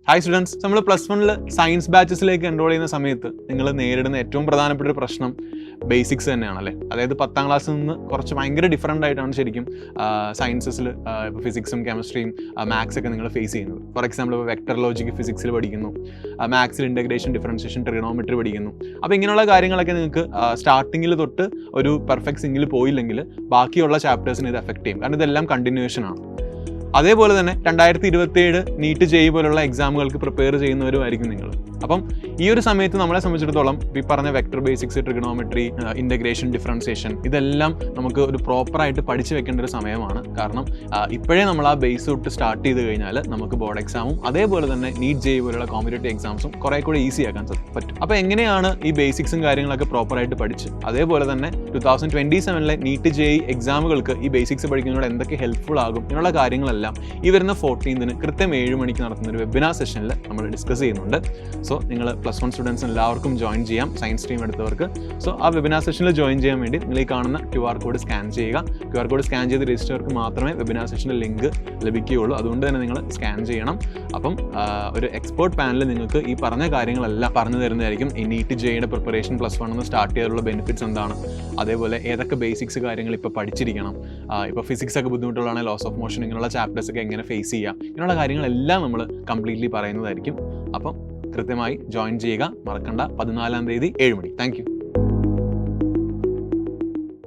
Hi students, നമ്മൾ +1 science ബാച്ചസിലേക്ക് enrol ചെയ്യുന്ന സമയത്ത് നിങ്ങൾ നേരിടുന്ന ഏറ്റവും പ്രധാനപ്പെട്ട ഒരു പ്രശ്നം ബേസിക്സ് തന്നെയാണല്ലേ. അതായത് 10ാം ക്ലാസ്സിൽ നിന്ന് കുറച്ച് ഭയങ്കര ഡിഫറൻ്റ് ആയിട്ടാണ് ശരിക്കും സയൻസസിൽ ഇപ്പോൾ ഫിസിക്സും കെമിസ്ട്രിയും മാത്സ് ഒക്കെ നിങ്ങൾ ഫേസ് ചെയ്യുന്നത്. ഫോർ എക്സാമ്പിൾ ഇപ്പോൾ വെക്ടർ ലോജിക് ഫിസിക്സിൽ പഠിക്കുന്നു, മാത്സിൽ ഇൻ്റഗ്രേഷൻ, ഡിഫറൻഷിയേഷൻ, ട്രിഗണോമെട്രി പഠിക്കുന്നു. അപ്പോൾ ഇങ്ങനെയുള്ള കാര്യങ്ങളൊക്കെ നിങ്ങൾക്ക് സ്റ്റാർട്ടിങ്ങിൽ തൊട്ട് ഒരു പെർഫെക്റ്റ് സിംഗിൽ പോയില്ലെങ്കിൽ ബാക്കിയുള്ള ചാപ്റ്റേഴ്സിന് ഇത് എഫക്റ്റ് ചെയ്യും, കാരണം ഇതെല്ലാം കണ്ടിന്യൂവേഷൻ ആണ്. അതേപോലെ തന്നെ 2027 നീറ്റ് ജെഇ പോലുള്ള എക്സാമുകൾക്ക് പ്രിപ്പയർ ചെയ്യുന്നവരുമായിരിക്കും നിങ്ങൾ. അപ്പം ഈ ഒരു സമയത്ത് നമ്മളെ സംബന്ധിച്ചിടത്തോളം ഈ പറഞ്ഞ vector basics, trigonometry, integration, differentiation ഇതെല്ലാം നമുക്ക് ഒരു പ്രോപ്പറായിട്ട് പഠിച്ചു വെക്കേണ്ട ഒരു സമയമാണ്. കാരണം ഇപ്പോഴേ നമ്മൾ ആ ബേസ് തൊട്ട് സ്റ്റാർട്ട് ചെയ്ത് കഴിഞ്ഞാൽ നമുക്ക് ബോർഡ് എക്സാമും അതേപോലെ തന്നെ നീറ്റ് ജെഇ പോലുള്ള കോമ്പറ്റേറ്റീവ് എക്സാംസും കുറേ കൂടെ ഈസി ആക്കാൻ പറ്റും. അപ്പോൾ എങ്ങനെയാണ് ഈ ബേസിക്സും കാര്യങ്ങളൊക്കെ പ്രോപ്പറായിട്ട് പഠിച്ച് അതേപോലെ തന്നെ 2027 നീറ്റ് ജെഇ എക്സാമുകൾക്ക് ഈ ബേസിക്സ് പഠിക്കുന്നതോടെ എന്തൊക്കെ ഹെൽപ്ഫുൾ ആകും എന്നുള്ള കാര്യങ്ങളെല്ലാം ഈ വരുന്ന 14 കൃത്യം 7 മണിക്ക് നടത്തുന്ന ഒരു വെബിനാർ സെഷനിൽ നമ്മൾ ഡിസ്കസ് ചെയ്യുന്നുണ്ട്. സോ നിങ്ങൾ +1 സ്റ്റുഡൻസ് എല്ലാവർക്കും ജോയിൻ ചെയ്യാം, സയൻസ് സ്ട്രീം എടുത്തവർക്ക്. സോ ആ വെബിനാർ സെഷനിൽ ജോയിൻ ചെയ്യാൻ വേണ്ടി നിങ്ങൾ ഈ കാണുന്ന QR കോഡ് സ്കാൻ ചെയ്യുക. QR കോഡ് സ്കാൻ ചെയ്ത് രജിസ്റ്റർക്ക് മാത്രമേ വെബിനാർ സെഷൻ്റെ ലിങ്ക് ലഭിക്കുകയുള്ളൂ. അതുകൊണ്ട് തന്നെ നിങ്ങൾ സ്കാൻ ചെയ്യണം. അപ്പം ഒരു എക്സ്പേർട്ട് പാനൽ നിങ്ങൾക്ക് ഈ പറഞ്ഞ കാര്യങ്ങളെല്ലാം പറഞ്ഞു തരുന്നതായിരിക്കും. ഈ നീറ്റ് ജെഇയുടെ പ്രിപ്പറേഷൻ +1 സ്റ്റാർട്ട് ചെയ്യാനുള്ള ബെനിഫിറ്റ്സ് എന്താണ്, അതേപോലെ ഏതൊക്കെ ബേസിക്സ് കാര്യങ്ങൾ ഇപ്പോൾ പഠിച്ചിരിക്കണം, ഇപ്പോൾ ഫിസിക്സ് ഒക്കെ ബുദ്ധിമുട്ടുള്ളതാണ്, ലോസ് ഓഫ് മോഷൻ, ഇങ്ങനെയുള്ള ചാപ്റ്റേഴ്സ് ഒക്കെ എങ്ങനെ ഫേസ് ചെയ്യാം, ഇങ്ങനെയുള്ള കാര്യങ്ങളെല്ലാം നമ്മൾ കംപ്ലീറ്റ്ലി പറയുന്നതായിരിക്കും. അപ്പം കൃത്യമായി ജോയിൻ ചെയ്യുക, മറക്കണ്ട. 14 തീയതി 7 മണി. Thank you.